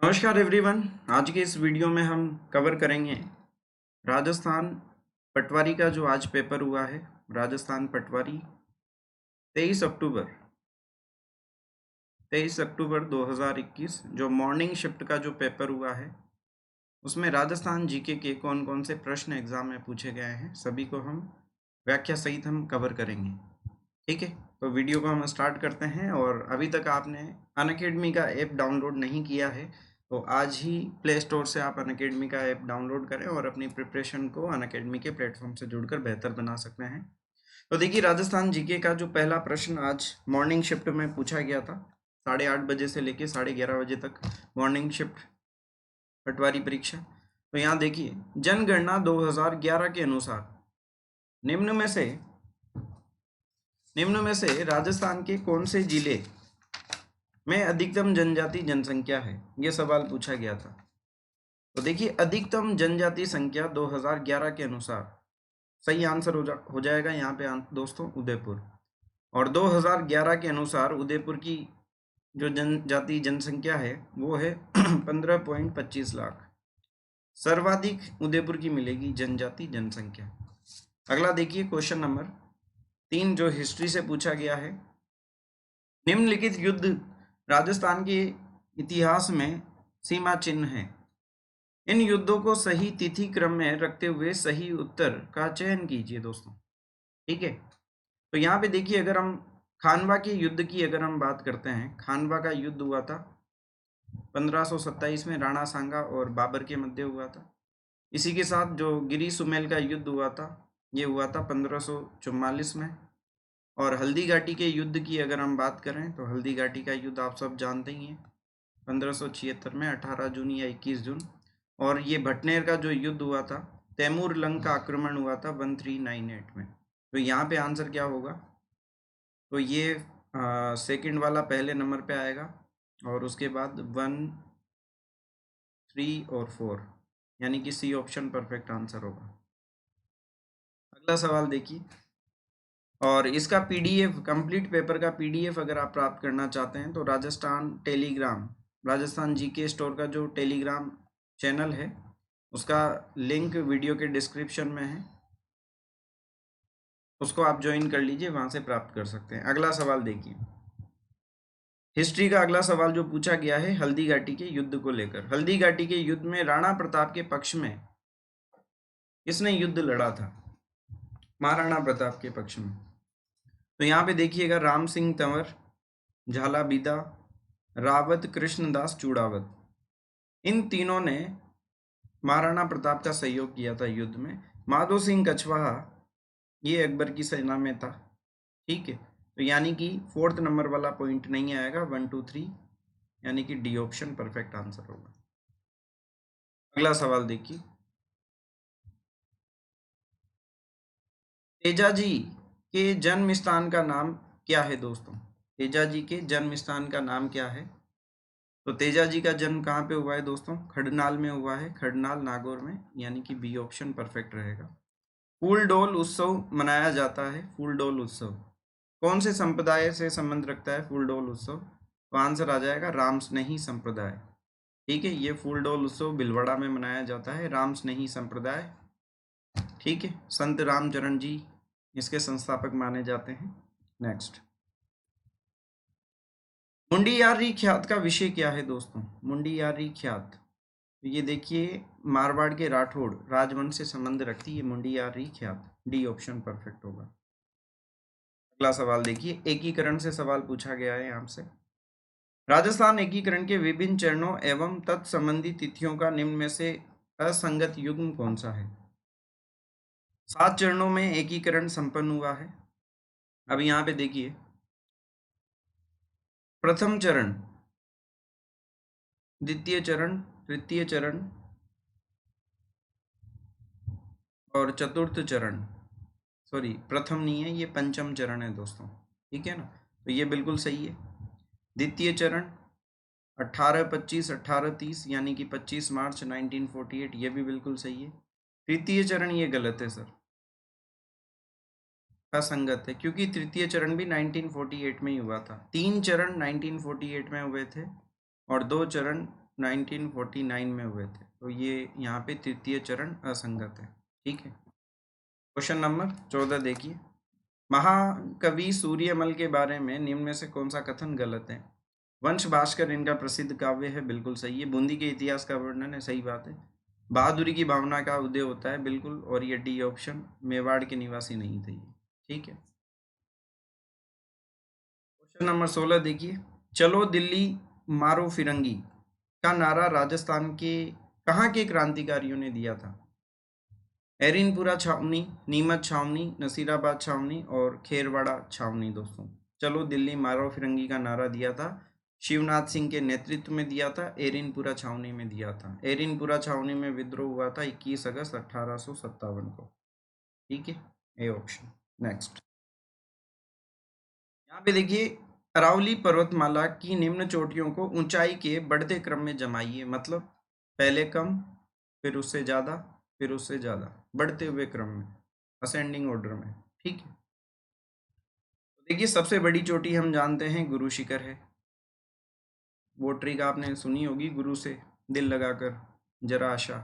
नमस्कार एवरीवन। आज के इस वीडियो में हम कवर करेंगे राजस्थान पटवारी का जो आज पेपर हुआ है। राजस्थान पटवारी 23 अक्टूबर 2021 जो मॉर्निंग शिफ्ट का जो पेपर हुआ है उसमें राजस्थान जीके के कौन कौन से प्रश्न एग्जाम में पूछे गए हैं सभी को हम व्याख्या सहित हम कवर करेंगे। ठीक है, तो वीडियो को हम स्टार्ट करते हैं। और अभी तक आपने अनअकैडमी का ऐप डाउनलोड नहीं किया है तो आज ही प्ले स्टोर से आप अनअकैडमी का ऐप डाउनलोड करें और अपनी प्रिपरेशन को अनअकैडमी के प्लेटफॉर्म से जुड़कर बेहतर बना सकते हैं। तो देखिए, राजस्थान जीके का जो पहला प्रश्न आज मॉर्निंग शिफ्ट में पूछा गया था 8:30 बजे से लेकर 11:30 बजे तक मॉर्निंग शिफ्ट पटवारी परीक्षा। तो यहाँ देखिए, जनगणना 2011 के अनुसार निम्न में से राजस्थान के कौन से जिले में अधिकतम जनजाति जनसंख्या है, यह सवाल पूछा गया था। तो देखिए, अधिकतम जनजाति संख्या 2011 के अनुसार सही आंसर हो जाएगा यहाँ पे दोस्तों उदयपुर। और 2011 के अनुसार उदयपुर की जो जनजाति जनसंख्या है वो है 15.25 लाख। सर्वाधिक उदयपुर की मिलेगी जनजाति जनसंख्या। अगला देखिए, क्वेश्चन नंबर 3 जो हिस्ट्री से पूछा गया है। निम्नलिखित युद्ध राजस्थान के इतिहास में सीमा चिन्ह है। इन युद्धों को सही तिथि क्रम में रखते हुए सही उत्तर का चयन कीजिए दोस्तों। ठीक है, तो यहाँ पे देखिए, अगर हम खानवा के युद्ध की अगर हम बात करते हैं, खानवा का युद्ध हुआ था 1527 में, राणा सांगा और बाबर के मध्य हुआ था। इसी के साथ जो गिरी सुमेल का युद्ध हुआ था ये हुआ था 1544 में। और हल्दी घाटी के युद्ध की अगर हम बात करें तो हल्दी घाटी का युद्ध आप सब जानते ही हैं 1576 में 18 जून या 21 जून। और ये भटनेर का जो युद्ध हुआ था, तैमूर लंग का आक्रमण हुआ था 1398 में। तो यहाँ पे आंसर क्या होगा, तो ये सेकंड वाला पहले नंबर पे आएगा और उसके बाद 1, 3 और 4 यानी कि सी ऑप्शन परफेक्ट आंसर होगा। अगला सवाल देखिए, और इसका पीडीएफ कंप्लीट पेपर का पीडीएफ अगर आप प्राप्त करना चाहते हैं तो राजस्थान जीके स्टोर का जो टेलीग्राम चैनल है उसका लिंक वीडियो के डिस्क्रिप्शन में है, उसको आप ज्वाइन कर लीजिए, वहां से प्राप्त कर सकते हैं। अगला सवाल देखिए, हिस्ट्री का अगला सवाल जो पूछा गया है हल्दी घाटी के युद्ध को लेकर। हल्दी घाटी के युद्ध में राणा प्रताप के पक्ष में किसने युद्ध लड़ा था? महाराणा प्रताप के पक्ष में। तो यहाँ पे देखिएगा, राम सिंह तंवर, झाला बीदा, रावत कृष्णदास चूड़ावत, इन तीनों ने महाराणा प्रताप का सहयोग किया था युद्ध में। माधो सिंह कछवाहा ये अकबर की सेना में था। ठीक है, तो यानी कि 4th नंबर वाला पॉइंट नहीं आएगा, 1, 2, 3 यानी कि डी ऑप्शन परफेक्ट आंसर होगा। अगला सवाल देखिए, तेजाजी के जन्म स्थान का नाम क्या है दोस्तों? तेजाजी के जन्म स्थान का नाम क्या है? तो तेजाजी का जन्म कहाँ पे हुआ है दोस्तों? खडनाल में हुआ है, खडनाल नागौर में, यानी कि बी ऑप्शन परफेक्ट रहेगा। फूलडोल उत्सव मनाया जाता है। फूलडोल उत्सव कौन से संप्रदाय से संबंध रखता है? फूलडोल उत्सव, तो आंसर आ जाएगा रामस्नेही संप्रदाय। ठीक है, ये फूलडोल उत्सव भिलवाड़ा में मनाया जाता है, रामस्नेही संप्रदाय। ठीक है, संत रामचरण जी इसके संस्थापक माने जाते हैं। नेक्स्ट, मुंडियारी ख्यात का विषय क्या है दोस्तों? मुंडियारी ख्यात, तो ये देखिए, मारवाड़ के राठौड़ राजवंश से संबंध रखती है मुंडियारी ख्यात। डी ऑप्शन परफेक्ट होगा। अगला सवाल देखिए, एकीकरण से सवाल पूछा गया है आपसे। राजस्थान एकीकरण के विभिन्न चरणों एवं तत्संबंधी तिथियों का निम्न में से असंगत युग्म कौन सा है? 7 चरणों में एकीकरण संपन्न हुआ है। अब यहाँ पे देखिए, प्रथम चरण, द्वितीय चरण, तृतीय चरण और चतुर्थ चरण, सॉरी प्रथम नहीं है, ये पंचम चरण है दोस्तों। ठीक है ना, तो ये बिल्कुल सही है। द्वितीय चरण 18-25 18-30 यानी कि 25 मार्च 1948, ये भी बिल्कुल सही है। तृतीय चरण ये गलत है सर, असंगत है, क्योंकि तृतीय चरण भी 1948 में ही हुआ था। 3 चरण 1948 में हुए थे और 2 चरण 1949 में हुए थे, तो ये यहाँ पे तृतीय चरण असंगत है। ठीक है, क्वेश्चन नंबर 14 देखिए, महाकवि सूर्यमल के बारे में निम्न में से कौन सा कथन गलत है? वंश भास्कर इनका प्रसिद्ध काव्य है, बिल्कुल सही है। बूंदी के इतिहास का वर्णन है, सही बात है। बहादुरी की भावना का उदय होता है, बिल्कुल, और ये डी ऑप्शन, मेवाड़ के निवासी नहीं थे ये। ठीक है, क्वेश्चन नंबर 16 देखिए, चलो दिल्ली मारो फिरंगी का नारा राजस्थान के कहाँ के क्रांतिकारियों ने दिया था? एरिनपुरा छावनी, नीमच छावनी, नसीराबाद छावनी और खेरवाड़ा छावनी। दोस्तों, चलो दिल्ली मारो फिरंगी का नारा दिया था शिवनाथ सिंह के नेतृत्व में दिया था, एरिनपुरा छावनी में दिया था। एरिनपुरा छावनी में विद्रोह हुआ था 21 अगस्त 1857 को। ठीक है, ए ऑप्शन। नेक्स्ट, यहाँ पे देखिए, अरावली पर्वतमाला की निम्न चोटियों को ऊंचाई के बढ़ते क्रम में जमाइए, मतलब पहले कम, फिर उससे ज़्यादा, फिर उससे ज़्यादा, बढ़ते हुए क्रम में, असेंडिंग ऑर्डर में। ठीक है, तो देखिए, सबसे बड़ी चोटी हम जानते हैं गुरु शिखर है। वो ट्रिक आपने सुनी होगी, गुरु से दिल लगाकर जरा आशा।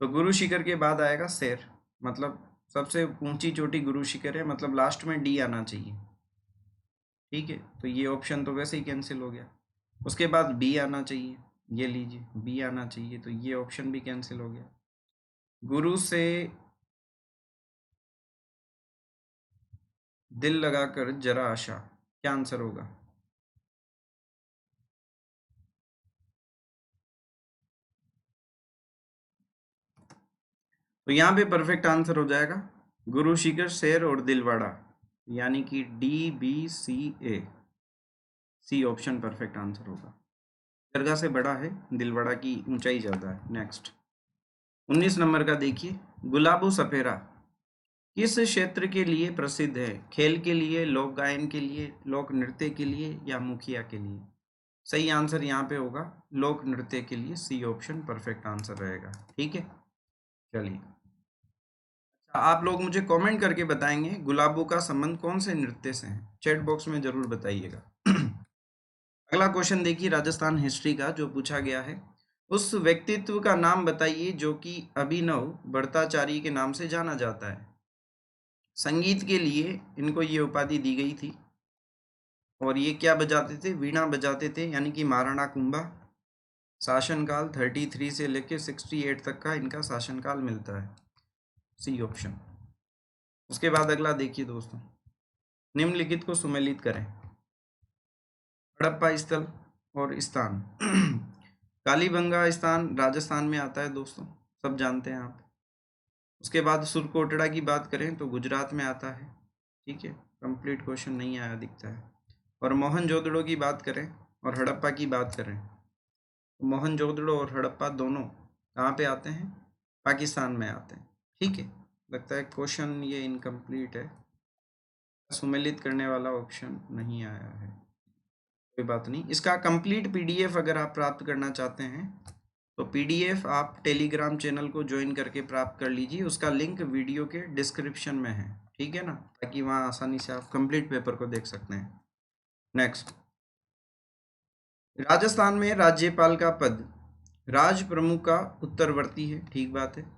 तो गुरु शिखर के बाद आएगा शेर, मतलब सबसे ऊंची चोटी गुरु शिखर है, मतलब लास्ट में डी आना चाहिए। ठीक है, तो ये ऑप्शन तो वैसे ही कैंसिल हो गया। उसके बाद बी आना चाहिए, ये लीजिए बी आना चाहिए, तो ये ऑप्शन भी कैंसिल हो गया। गुरु से दिल लगाकर जरा आशा, क्या आंसर होगा? तो यहाँ पे परफेक्ट आंसर हो जाएगा गुरु शिखर, शेर और दिलवाड़ा, यानी कि डी बी सी ए, सी ऑप्शन परफेक्ट आंसर होगा। दरगाह से बड़ा है, दिलवाड़ा की ऊंचाई ज़्यादा है। नेक्स्ट, 19 नंबर का देखिए, गुलाबो सपेरा किस क्षेत्र के लिए प्रसिद्ध है? खेल के लिए, लोक गायन के लिए, लोक नृत्य के लिए, या मुखिया के लिए? सही आंसर यहाँ पे होगा लोक नृत्य के लिए, सी ऑप्शन परफेक्ट आंसर रहेगा। ठीक है, चलिए, अच्छा, आप लोग मुझे कमेंट करके बताएंगे गुलाबों का संबंध कौन से नृत्य से है, चैट बॉक्स में जरूर बताइएगा। अगला क्वेश्चन देखिए, राजस्थान हिस्ट्री का जो पूछा गया है, उस व्यक्तित्व का नाम बताइए जो कि अभिनव भट्टाचार्य के नाम से जाना जाता है। संगीत के लिए इनको ये उपाधि दी गई थी, और ये क्या बजाते थे? वीणा बजाते थे, यानी कि महाराणा कुंभा। शासनकाल 33 से लेकर 68 तक का इनका शासनकाल मिलता है, सी ऑप्शन। उसके बाद अगला देखिए दोस्तों, निम्नलिखित को सुमेलित करें। हड़प्पा स्थल और स्थान कालीबंगा स्थान राजस्थान में आता है दोस्तों, सब जानते हैं आप। उसके बाद सुरकोटड़ा की बात करें तो गुजरात में आता है। ठीक है, कंप्लीट क्वेश्चन नहीं आया दिखता है। और मोहनजोदड़ो की बात करें और हड़प्पा की बात करें, तो मोहनजोदड़ो और हड़प्पा दोनों कहाँ पे आते हैं? पाकिस्तान में आते हैं। ठीक है, लगता है क्वेश्चन ये इनकम्प्लीट है, सुमेलित करने वाला ऑप्शन नहीं आया है, कोई बात नहीं। इसका कंप्लीट पीडीएफ अगर आप प्राप्त करना चाहते हैं तो पीडीएफ आप टेलीग्राम चैनल को ज्वाइन करके प्राप्त कर लीजिए, उसका लिंक वीडियो के डिस्क्रिप्शन में है। ठीक है ना, ताकि वहाँ आसानी से आप कंप्लीट पेपर को देख सकते हैं। नेक्स्ट, राजस्थान में राज्यपाल का पद राज प्रमुख का उत्तरवर्ती है, ठीक बात है।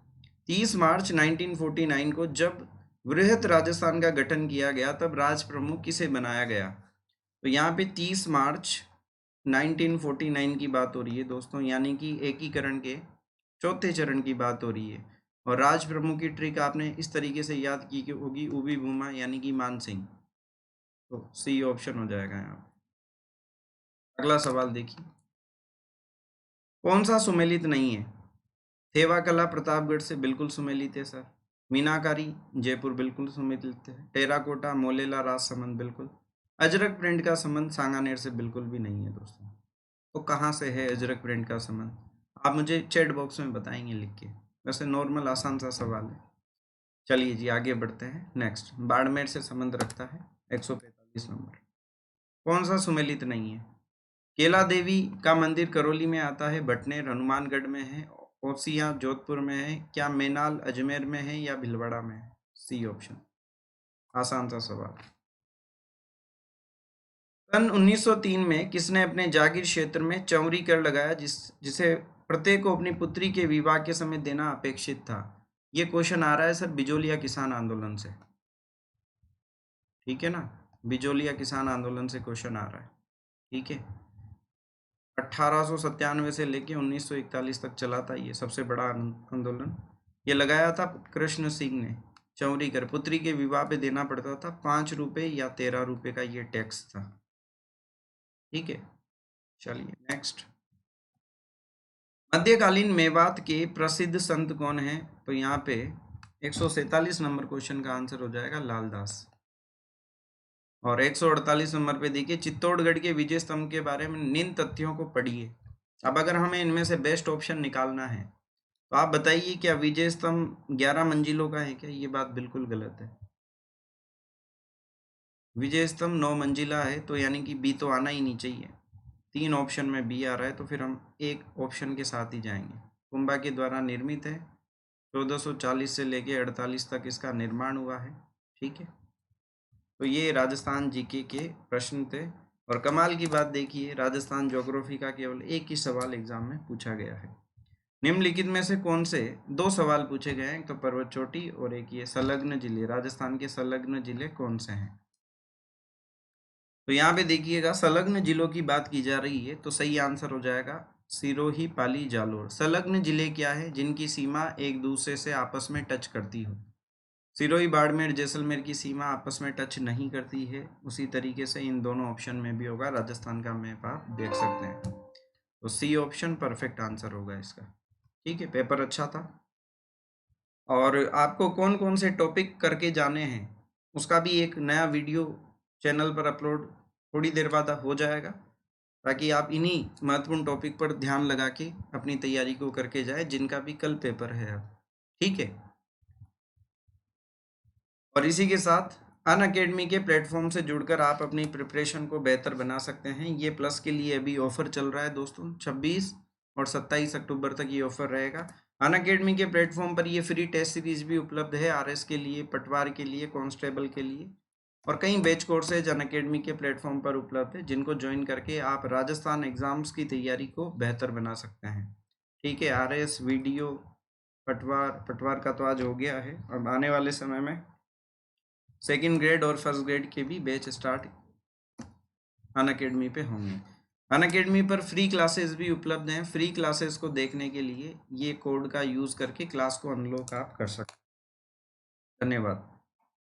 30 मार्च 1949 को जब वृहत राजस्थान का गठन किया गया तब राज प्रमुख किसे बनाया गया? तो यहाँ पे 30 मार्च 1949 की बात हो रही है दोस्तों, यानी कि एकीकरण के चौथे चरण की बात हो रही है। और राज प्रमुख की ट्रिक आपने इस तरीके से याद की होगी, उबी भूमा, यानी कि मान सिंह, तो सी ऑप्शन हो जाएगा यहाँ। अगला सवाल देखिए, कौन सा सुमेलित नहीं है? थेवा कला प्रतापगढ़ से बिल्कुल सुमेलित है सर। मीनाकारी जयपुर बिल्कुल सुमेलित है। टेराकोटा मोलेला राजसमंद बिल्कुल। अजरक प्रिंट का संबंध सांगानेर से बिल्कुल भी नहीं है दोस्तों। तो कहाँ से है अजरक प्रिंट का संबंध? आप मुझे चैट बॉक्स में बताएंगे लिख के, वैसे नॉर्मल आसान सा सवाल है। चलिए जी, आगे बढ़ते हैं। नेक्स्ट, बाड़मेर से संबंध रखता है 145 नंबर। कौन सा सुमेलित नहीं है? केला देवी का मंदिर करौली में आता है, भटनेर हनुमानगढ़ में है, ओसिया जोधपुर में है, क्या मेनाल अजमेर में है, या भीलवाड़ा में है? सी ऑप्शन, आसान सा सवाल। सन 1903 में किसने अपने जागीर क्षेत्र में चौरी कर लगाया जिसे प्रत्येक को अपनी पुत्री के विवाह के समय देना अपेक्षित था? ये क्वेश्चन आ रहा है सर बिजोलिया किसान आंदोलन से, ठीक है ना, बिजोलिया किसान आंदोलन से क्वेश्चन आ रहा है, ठीक है। 1897 से लेके 1941 तक चला था ये सबसे बड़ा आंदोलन। ये लगाया था कृष्ण सिंह ने। चौरी कर पुत्री के विवाह पे देना पड़ता था 5 रुपये या 13 रुपये का ये टैक्स था, ठीक है। चलिए नेक्स्ट, मध्यकालीन मेवात के प्रसिद्ध संत कौन है? तो यहाँ पे 147 नंबर क्वेश्चन का आंसर हो जाएगा लाल दास। और 148 नंबर पे देखिए, चित्तौड़गढ़ के विजय स्तंभ के बारे में निम्न तथ्यों को पढ़िए। अब अगर हमें इनमें से बेस्ट ऑप्शन निकालना है तो आप बताइए, क्या विजय स्तंभ 11 मंजिलों का है क्या? ये बात बिल्कुल गलत है। विजय स्तंभ 9 मंजिला है, तो यानी कि बी तो आना ही नहीं चाहिए। 3 ऑप्शन में बी आ रहा है, तो फिर हम एक ऑप्शन के साथ ही जाएंगे। कुंभा के द्वारा निर्मित है, 1440 से लेके 48 तक इसका निर्माण हुआ है, ठीक है। तो ये राजस्थान जीके के प्रश्न थे। और कमाल की बात देखिए, राजस्थान ज्योग्राफी का केवल एक ही सवाल एग्जाम में पूछा गया है। निम्नलिखित में से कौन से 2 सवाल पूछे गए हैं? तो पर्वत चोटी और एक ये संलग्न जिले, राजस्थान के संलग्न जिले कौन से हैं? तो यहाँ पे देखिएगा, संलग्न जिलों की बात की जा रही है, तो सही आंसर हो जाएगा सिरोही, पाली, जालोर। संलग्न जिले क्या है? जिनकी सीमा एक दूसरे से आपस में टच करती हो। सिरोही, बाड़मेर, जैसलमेर की सीमा आपस में टच नहीं करती है। उसी तरीके से इन दोनों ऑप्शन में भी होगा। राजस्थान का मैप आप देख सकते हैं, तो सी ऑप्शन परफेक्ट आंसर होगा इसका, ठीक है। पेपर अच्छा था। और आपको कौन कौन से टॉपिक करके जाने हैं उसका भी एक नया वीडियो चैनल पर अपलोड थोड़ी देर बाद हो जाएगा, ताकि आप इन्हीं महत्वपूर्ण टॉपिक पर ध्यान लगा के अपनी तैयारी को करके जाए, जिनका भी कल पेपर है अब, ठीक है। और इसी के साथ अनअकैडमी के प्लेटफॉर्म से जुड़कर आप अपनी प्रिपरेशन को बेहतर बना सकते हैं। ये प्लस के लिए अभी ऑफर चल रहा है दोस्तों, 26 और 27 अक्टूबर तक ये ऑफर रहेगा। अनअकैडमी के प्लेटफॉर्म पर ये फ्री टेस्ट सीरीज भी उपलब्ध है, आरएस के लिए, पटवार के लिए, कांस्टेबल के लिए, और कई बैच कोर्सेज अनअकैडमी के प्लेटफॉर्म पर उपलब्ध है, जिनको ज्वाइन करके आप राजस्थान एग्जाम्स की तैयारी को बेहतर बना सकते हैं, ठीक है। आरएस, वीडियो, पटवार का तो आज हो गया है। अब आने वाले समय में सेकंड ग्रेड और फर्स्ट ग्रेड के भी बैच स्टार्ट अनअकैडमी पे होंगे। अनअकैडमी पर फ्री क्लासेस भी उपलब्ध हैं। फ्री क्लासेस को देखने के लिए ये कोड का यूज़ करके क्लास को अनलॉक आप कर सकते हैं। धन्यवाद।